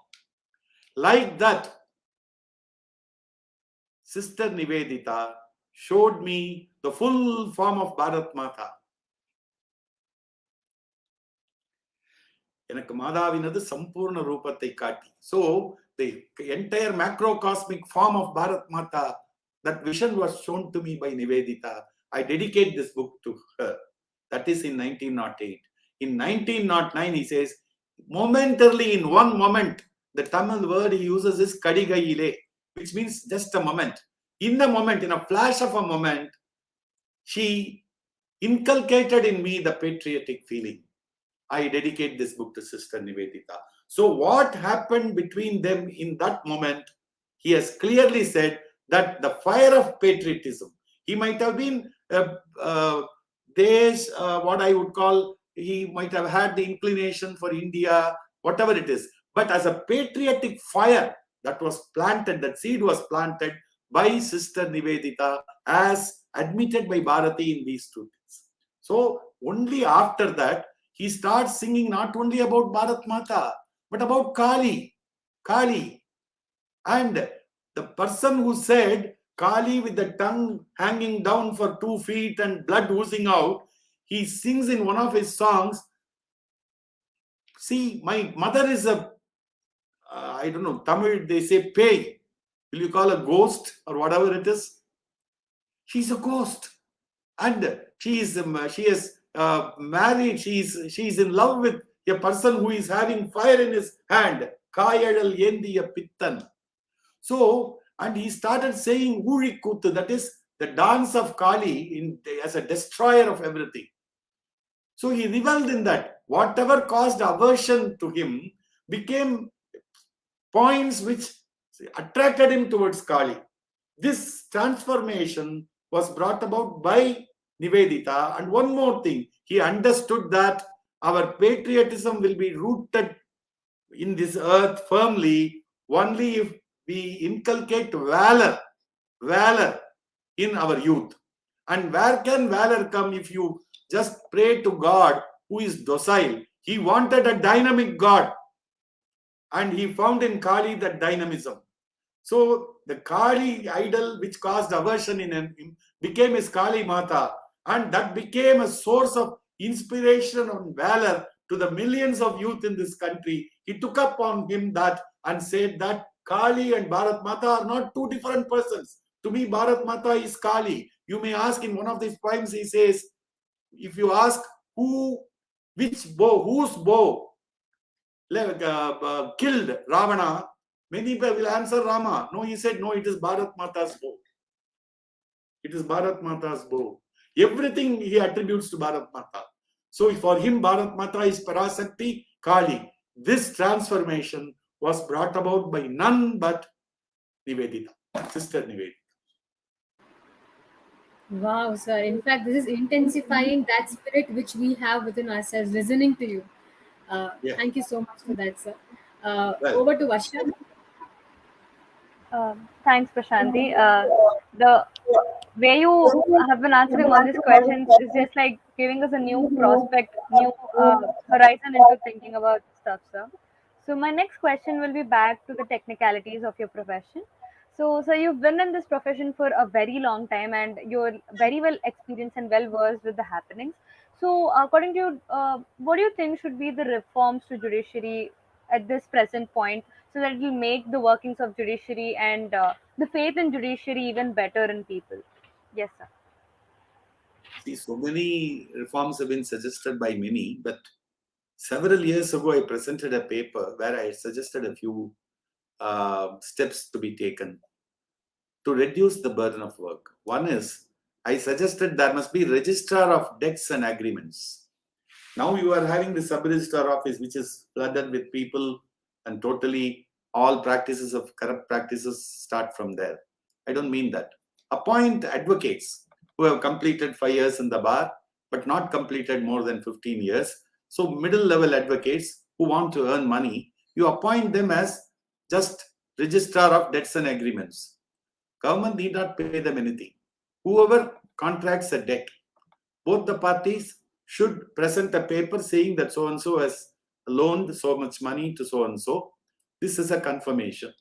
Like that, Sister Nivedita showed me the full form of Bharat Mata. எனக்கு மாதாவினது சம்பூர்ண ரூபத்தை காட்டி. So the entire macrocosmic form of Bharat Mata, that vision was shown to me by Nivedita. I dedicate this book to her. That is in 1908. In 1909, he says, momentarily, in one moment, the Tamil word he uses is Kadigayile, which means just a moment. In the moment, in a flash of a moment, she inculcated in me the patriotic feeling. I dedicate this book to Sister Nivedita. So what happened between them in that moment, he has clearly said that the fire of patriotism, he might have been what I would call, he might have had the inclination for India, whatever it is. But as a patriotic fire that was planted, that seed was planted by Sister Nivedita, as admitted by Bharati in these two things. So only after that, he starts singing not only about Bharat Mata, but about Kali. Kali. And the person who said Kali with the tongue hanging down for 2 feet and blood oozing out, he sings in one of his songs, see, my mother is a, I don't know, Tamil, they say pay. Will you call a ghost or whatever it is? She's a ghost. And she is married, she is in love with a person who is having fire in his hand. Kayadal yendiya pittan. So, and he started saying Urikuttu, that is the dance of Kali as a destroyer of everything. So he reveled in that. Whatever caused aversion to him became points which attracted him towards Kali. This transformation was brought about by Nivedita. And one more thing, he understood that our patriotism will be rooted in this earth firmly only if we inculcate valor in our youth. And where can valor come if you just pray to God who is docile? He wanted a dynamic God, and he found in Kali that dynamism. So the Kali idol which caused aversion in him became his Kali Mata, and that became a source of inspiration and valor to the millions of youth in this country. He took upon him that and said that Kali and Bharat Mata are not two different persons. To me, Bharat Mata is Kali. You may ask in one of these poems, he says, if you ask whose bow killed Ravana, many people will answer Rama. No, he said, no, it is Bharat Mata's bow. It is Bharat Mata's bow. Everything he attributes to Bharat Mata. So for him, Bharat Mata is Parasakti, Kali. This transformation was brought about by none but Nivedita, Sister Nivedita. Wow, sir. In fact, this is intensifying that spirit which we have within ourselves, listening to you. Yeah. Thank you so much for that, sir. Well, Over to Vasha. Thanks, Prashanti. The way you have been answering all these questions is just like giving us a new prospect, new horizon into thinking about stuff, sir. So my next question will be back to the technicalities of your profession. So, you've been in this profession for a very long time, and you're very well experienced and well versed with the happenings. So, according to you, what do you think should be the reforms to judiciary at this present point, so that it will make the workings of judiciary and the faith in judiciary even better in people? Yes, sir. See, so many reforms have been suggested by many, but several years ago, I presented a paper where I suggested a few steps to be taken to reduce the burden of work. One is, I suggested there must be registrar of debts and agreements. Now you are having the sub-registrar office, which is flooded with people, and totally all practices of corrupt practices start from there. I don't mean that. Appoint advocates who have completed 5 years in the bar, but not completed more than 15 years. So middle level advocates who want to earn money, you appoint them as just registrar of debts and agreements. Government need not pay them anything. Whoever contracts a debt, both the parties should present a paper saying that so and so has loaned so much money to so and so. This is a confirmation.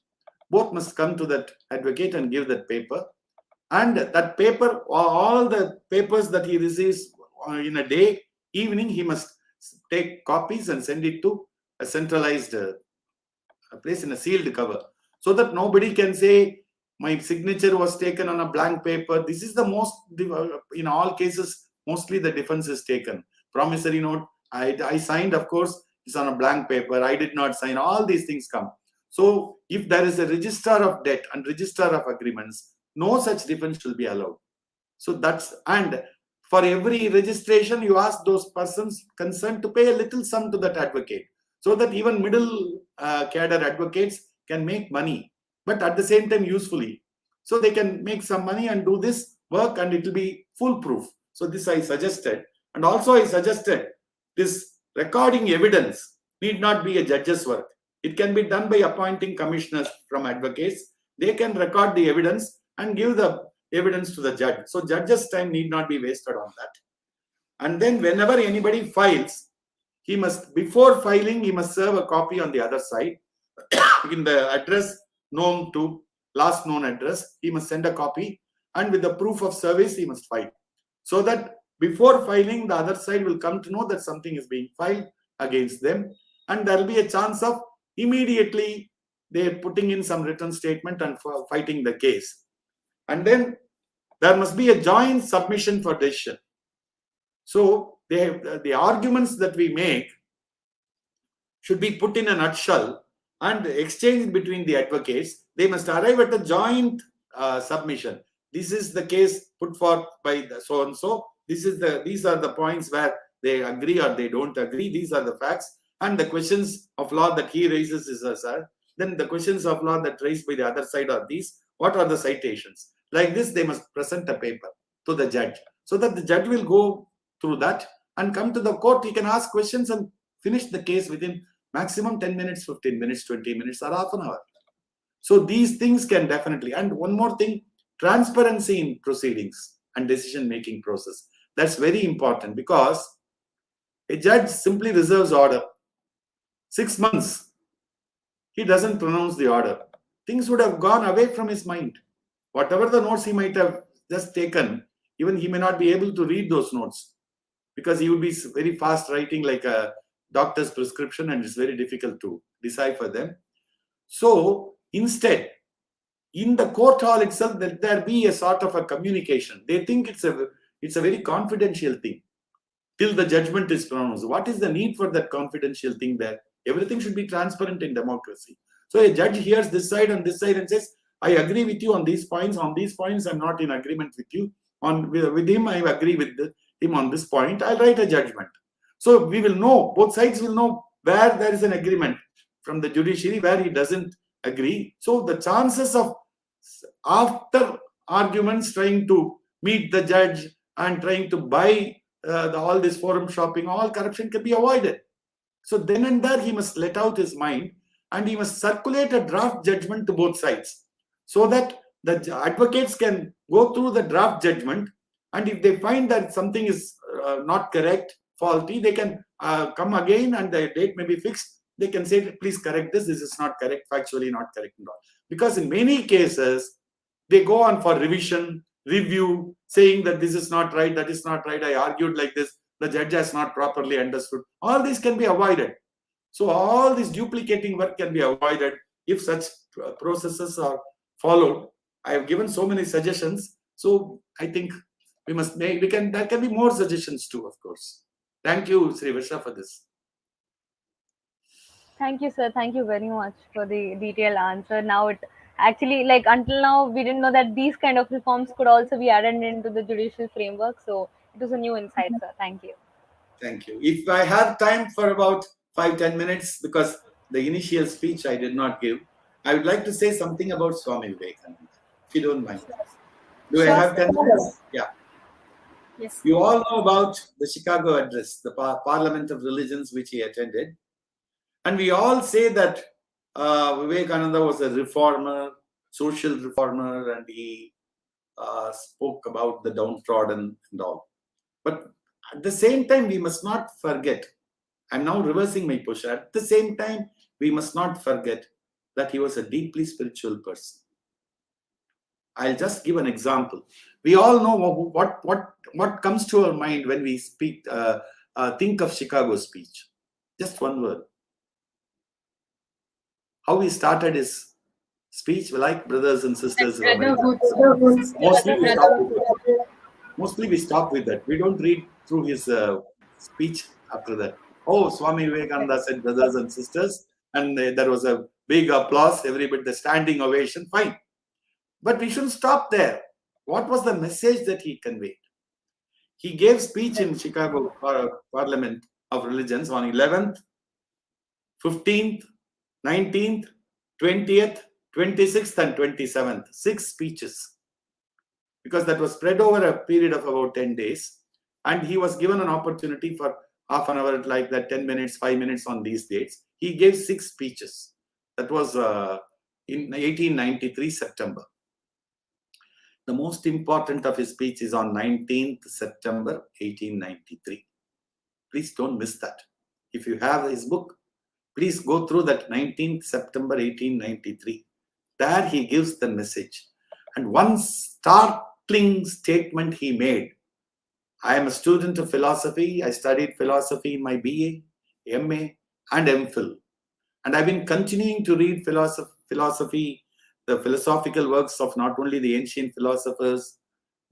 Both must come to that advocate and give that paper. And that paper, all the papers that he receives in a day, evening, he must take copies and send it to a centralized place in a sealed cover, so that nobody can say my signature was taken on a blank paper. This is the most, in all cases, mostly the defense is taken. Promissory note, I signed, of course, it's on a blank paper. I did not sign. All these things come. So if there is a registrar of debt and registrar of agreements, no such defense will be allowed. So that's, and for every registration, you ask those persons concerned to pay a little sum to that advocate, so that even middle cadre advocates can make money, but at the same time usefully. So they can make some money and do this work, and it will be foolproof. So this I suggested. And also I suggested this recording evidence need not be a judge's work. It can be done by appointing commissioners from advocates. They can record the evidence and give the evidence to the judge. So judge's time need not be wasted on that. And then whenever anybody files, he must, before filing, he must serve a copy on the other side in the address known to, last known address. He must send a copy, and with the proof of service, he must file. So that before filing, the other side will come to know that something is being filed against them, and there will be a chance of immediately they putting in some written statement and fighting the case. And then there must be a joint submission for decision. So the arguments that we make should be put in a nutshell and exchanged between the advocates. They must arrive at a joint submission. This is the case put forth by the so and so. These are the points where they agree or they don't agree. These are the facts, and the questions of law that he raises is then the questions of law that raised by the other side are these. What are the citations? Like this, they must present a paper to the judge, so that the judge will go through that and come to the court. He can ask questions and finish the case within maximum 10 minutes, 15 minutes, 20 minutes, or half an hour. So these things can definitely. And one more thing, transparency in proceedings and decision-making process. That's very important, because a judge simply reserves order. 6 months, he doesn't pronounce the order. Things would have gone away from his mind. Whatever the notes he might have just taken, even he may not be able to read those notes, because he would be very fast writing like a doctor's prescription, and it's very difficult to decipher them. So instead, in the court hall itself, let there be a sort of a communication. They think it's a very confidential thing till the judgment is pronounced. What is the need for that confidential thing there? Everything should be transparent in democracy. So a judge hears this side and says, I agree with you on these points. On these points, I'm not in agreement with you. With him, I agree with him on this point. I'll write a judgment. So we will know, both sides will know where there is an agreement from the judiciary, where he doesn't agree. So the chances of, after arguments, trying to meet the judge and trying to buy all this forum shopping, all corruption can be avoided. So then and there, he must let out his mind, and he must circulate a draft judgment to both sides, so that the advocates can go through the draft judgment, and if they find that something is not correct, faulty, they can come again, and the date may be fixed. They can say, please correct this is not correct, factually not correct and all. Because in many cases, they go on for revision, review, saying that this is not right, that is not right, I argued like this, the judge has not properly understood. All these can be avoided. So all this duplicating work can be avoided if such processes are followed. I have given so many suggestions. So I think there can be more suggestions too, of course. Thank you, Sri Visha, for this. Thank you, sir. Thank you very much for the detailed answer. Now it actually, like, until now, we didn't know that these kind of reforms could also be added into the judicial framework. So it was a new insight, sir. Thank you. Thank you. If I have time for about 5-10 minutes, because the initial speech I did not give, I would like to say something about Swami Vivekananda, if you don't mind. Do I Sure, have sir. 10 minutes? Yeah. Yes. You all know about the Chicago Address, the Parliament of Religions, which he attended. And we all say that Vivekananda was a reformer, social reformer, and he spoke about the downtrodden and all. But at the same time, we must not forget, I'm now reversing my position, at the same time, we must not forget that he was a deeply spiritual person. I'll just give an example. We all know what comes to our mind when we speak, think of Chicago's speech. Just one word. How he started his speech, like brothers and sisters of America. Mostly we stop with that. We don't read through his speech after that. Oh, Swami Vivekananda said, brothers and sisters, and there was a big applause, everybody, the standing ovation, fine. But we shouldn't stop there. What was the message that he conveyed? He gave speech in Chicago Parliament of Religions on 11th, 15th, 19th, 20th, 26th, and 27th. 6 speeches. Because that was spread over a period of about 10 days. And he was given an opportunity for half an hour, like that, 10 minutes, 5 minutes on these dates. He gave 6 speeches. That was in 1893, September. The most important of his speech is on 19th September 1893. Please don't miss that. If you have his book, please go through that 19th September 1893. There he gives the message. And one startling statement he made. I am a student of philosophy. I studied philosophy in my BA, MA, and MPhil. And I've been continuing to read philosophy, the philosophical works of not only the ancient philosophers,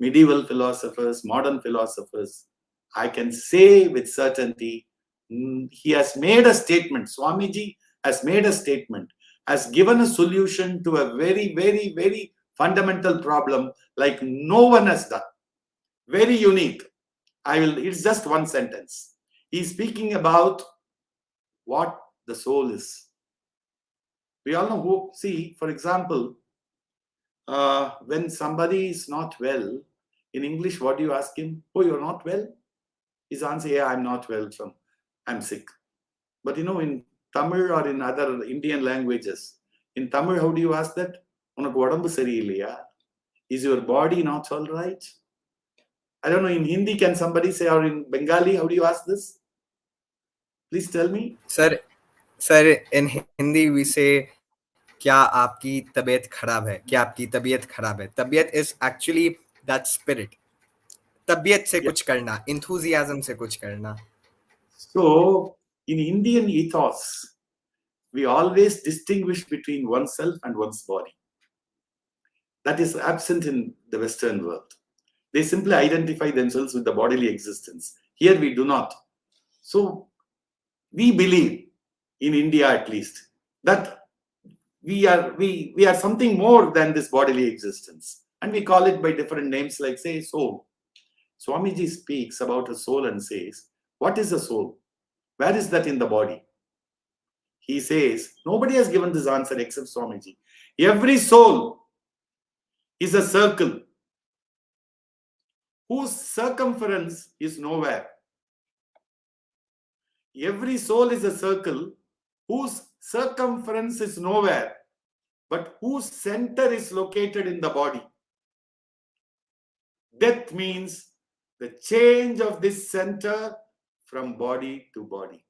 medieval philosophers, modern philosophers. I can say with certainty, he has made a statement. Swamiji has made a statement, has given a solution to a very, very, very fundamental problem like no one has done. Very unique. It's just one sentence. He's speaking about what the soul is. We all know who, see, for example, when somebody is not well, in English, what do you ask him? Oh, you're not well? His answer, yeah, I'm not well, I'm sick. But in Tamil or in other Indian languages, in Tamil, how do you ask that? Unakku udambu seriillaiya? Is your body not all right? I don't know, in Hindi, can somebody say, or in Bengali, how do you ask this? Please tell me. Sir, in Hindi we say, क्या आपकी तबीयत खराब है? क्या आपकी तबीयत खराब है? तबीयत is actually that spirit. तबीयत से कुछ करना, enthusiasm से कुछ करना. So, in Indian ethos, we always distinguish between oneself and one's body. That is absent in the Western world. They simply identify themselves with the bodily existence. Here we do not. So, we believe, in India at least, that we are something more than this bodily existence. And we call it by different names, like, say, soul. Swamiji speaks about a soul and says, what is a soul? Where is that in the body? He says, nobody has given this answer except Swamiji. Every soul is a circle whose circumference is nowhere. Every soul is a circle whose circumference is nowhere, but whose center is located in the body. Death means the change of this center from body to body.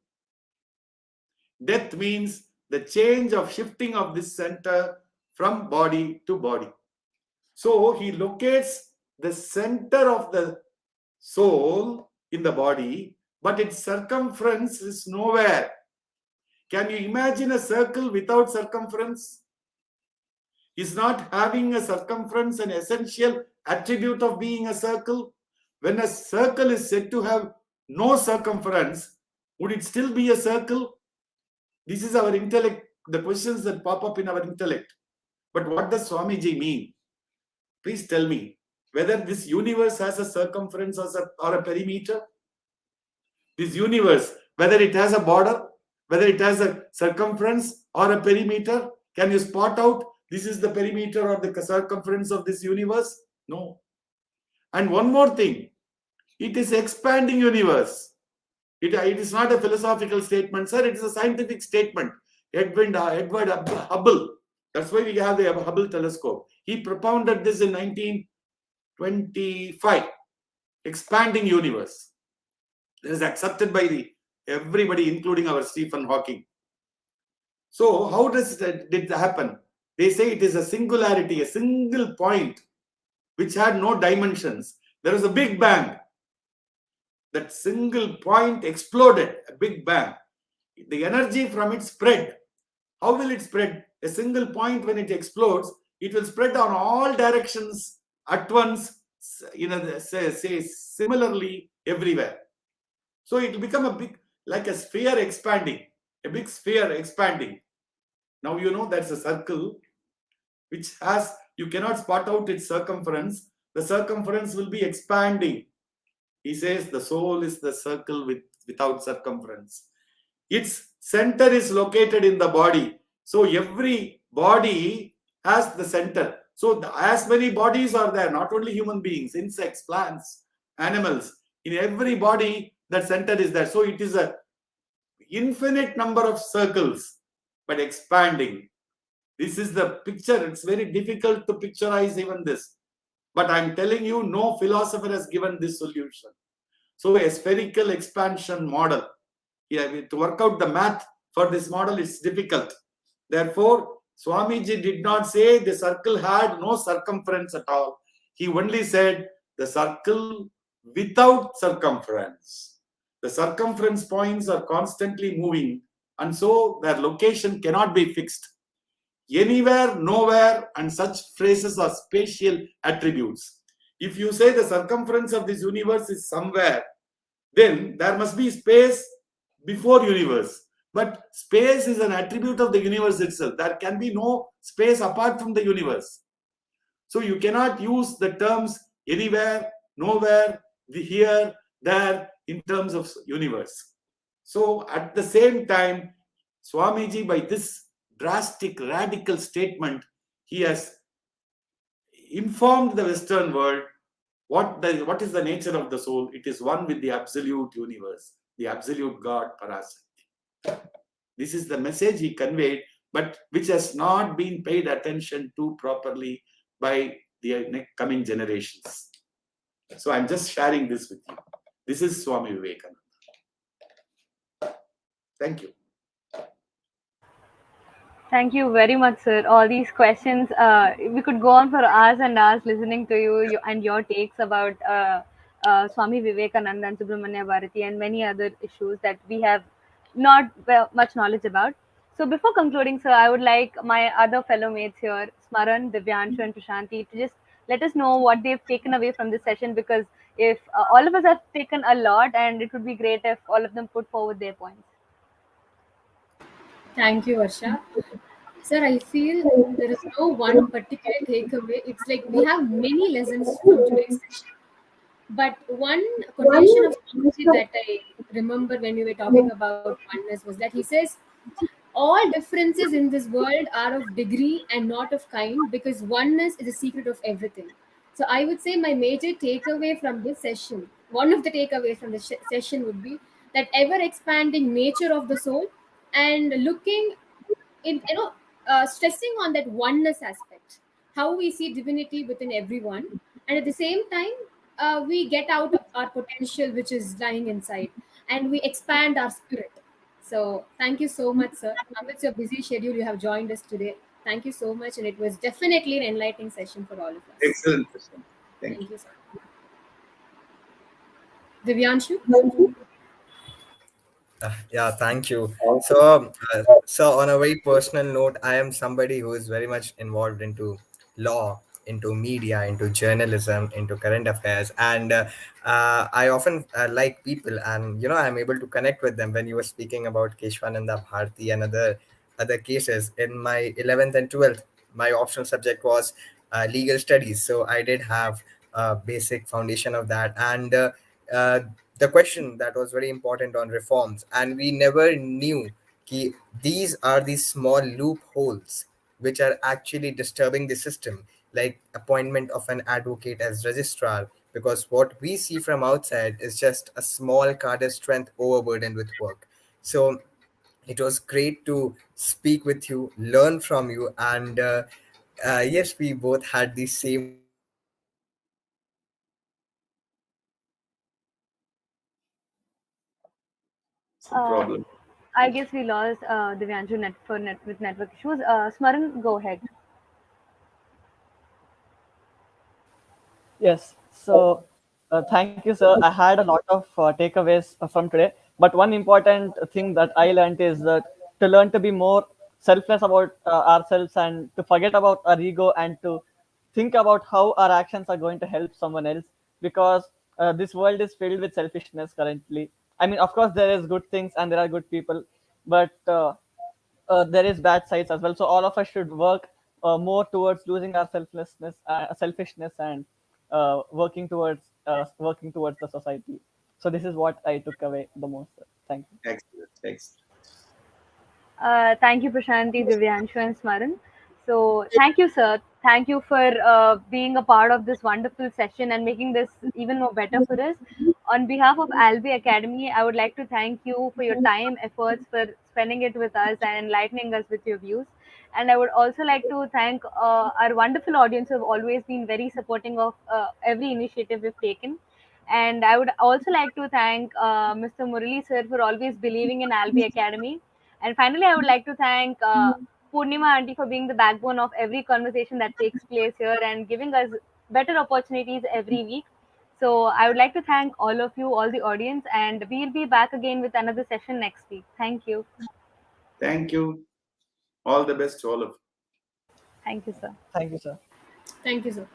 Death means the change of shifting of this center from body to body. So he locates the center of the soul in the body, but its circumference is nowhere. Can you imagine a circle without circumference? Is not having a circumference an essential attribute of being a circle? When a circle is said to have no circumference, would it still be a circle? This is our intellect, the questions that pop up in our intellect. But what does Swamiji mean? Please tell me whether this universe has a circumference or a perimeter. This universe, whether it has a border, whether it has a circumference or a perimeter, can you spot out this is the perimeter or the circumference of this universe? No. And one more thing, it is expanding universe. It is not a philosophical statement, sir. It is a scientific statement. Edward Hubble. That's why we have the Hubble telescope. He propounded this in 1925. Expanding universe. It is accepted by everybody, including our Stephen Hawking. So how does it happen? They say it is a singularity, a single point which had no dimensions. There was a big bang. That single point exploded, a big bang. The energy from it spread. How will it spread? A single point, when it explodes, it will spread on all directions at once, say similarly everywhere. So it will become a big, like a sphere expanding, a big sphere expanding. Now you know that's a circle which has, you cannot spot out its circumference. The circumference will be expanding. He says the soul is the circle without circumference. Its center is located in the body. So every body has the center. So as many bodies are there, not only human beings, insects, plants, animals. In every body, that center is there. So it is a infinite number of circles, but expanding. This is the picture. It's very difficult to picturize even this. But I'm telling you, no philosopher has given this solution. So a spherical expansion model. To work out the math for this model is difficult. Therefore, Swamiji did not say the circle had no circumference at all. He only said the circle without circumference. The circumference points are constantly moving, and so their location cannot be fixed. Anywhere, nowhere, and such phrases are spatial attributes. If you say the circumference of this universe is somewhere, then there must be space before universe. But space is an attribute of the universe itself. There can be no space apart from the universe. So you cannot use the terms anywhere, nowhere, here, there in terms of universe. So at the same time, Swamiji, by this drastic, radical statement, he has informed the Western world what is the nature of the soul. It is one with the absolute universe, the absolute God, Parasakti. This is the message he conveyed, but which has not been paid attention to properly by the coming generations. So I'm just sharing this with you. This is Swami Vivekananda. Thank you. Thank you very much, sir. All these questions, we could go on for hours and hours listening to you and your takes about Swami Vivekananda and Subramanya Bharati and many other issues that we have not much knowledge about. So before concluding, sir, I would like my other fellow mates here, Smaran, Divyanshu, and Prashanti, to just let us know what they've taken away from this session, because if all of us have taken a lot, and it would be great if all of them put forward their points. Thank you, Varsha. Sir, I feel there is no one particular takeaway. It's like we have many lessons from today's session. But one quotation of Swamiji that I remember when we were talking about oneness was that he says, all differences in this world are of degree and not of kind, because oneness is the secret of everything. So I would say my major takeaway from this session, one of the takeaways from the session would be that ever expanding nature of the soul, and looking in, stressing on that oneness aspect, how we see divinity within everyone, and at the same time, we get out of our potential which is lying inside, and we expand our spirit. So thank you so much, sir. Amidst your busy schedule, you have joined us today. Thank you so much, and it was definitely an enlightening session for all of us. Excellent. Thank you. You, sir. Divyanshu? Yeah, thank you. So on a very personal note, I am somebody who is very much involved into law, into media, into journalism, into current affairs, and I often like people, and I'm able to connect with them. When you were speaking about Keshwananda Bharti and other cases in my 11th and 12th, my optional subject was legal studies, so I did have a basic foundation of that, and the question that was very important on reforms, and we never knew कि these are the small loopholes which are actually disturbing the system, like appointment of an advocate as registrar, because what we see from outside is just a small cadre strength overburdened with work. So it was great to speak with you, learn from you, and yes, we both had the same views on reforms. And No Uh, problem. I guess we lost Divyanshu with network issues. Smaran, go ahead. Yes. So, thank you, sir. I had a lot of takeaways from today. But one important thing that I learned is that to learn to be more selfless about ourselves and to forget about our ego and to think about how our actions are going to help someone else, because this world is filled with selfishness currently. I mean, of course, there is good things and there are good people, but there is bad sides as well. So all of us should work more towards losing our selfishness, and working towards the society. So this is what I took away the most. Thank you. Excellent. Excellent. Thank you, Prashanti, Divyanshu, and Smaran. So, thank you, sir. Thank you for being a part of this wonderful session and making this even more better for us. On behalf of Albi Academy, I would like to thank you for your time, efforts, for spending it with us and enlightening us with your views. And I would also like to thank our wonderful audience who have always been very supporting of every initiative we've taken. And I would also like to thank Mr. Murali sir for always believing in Albi Academy. And finally, I would like to thank Purnima Auntie for being the backbone of every conversation that takes place here and giving us better opportunities every week. So I would like to thank all of you, all the audience, and we'll be back again with another session next week. Thank you. Thank you. All the best to all of you. Thank you, sir. Thank you, sir. Thank you, sir.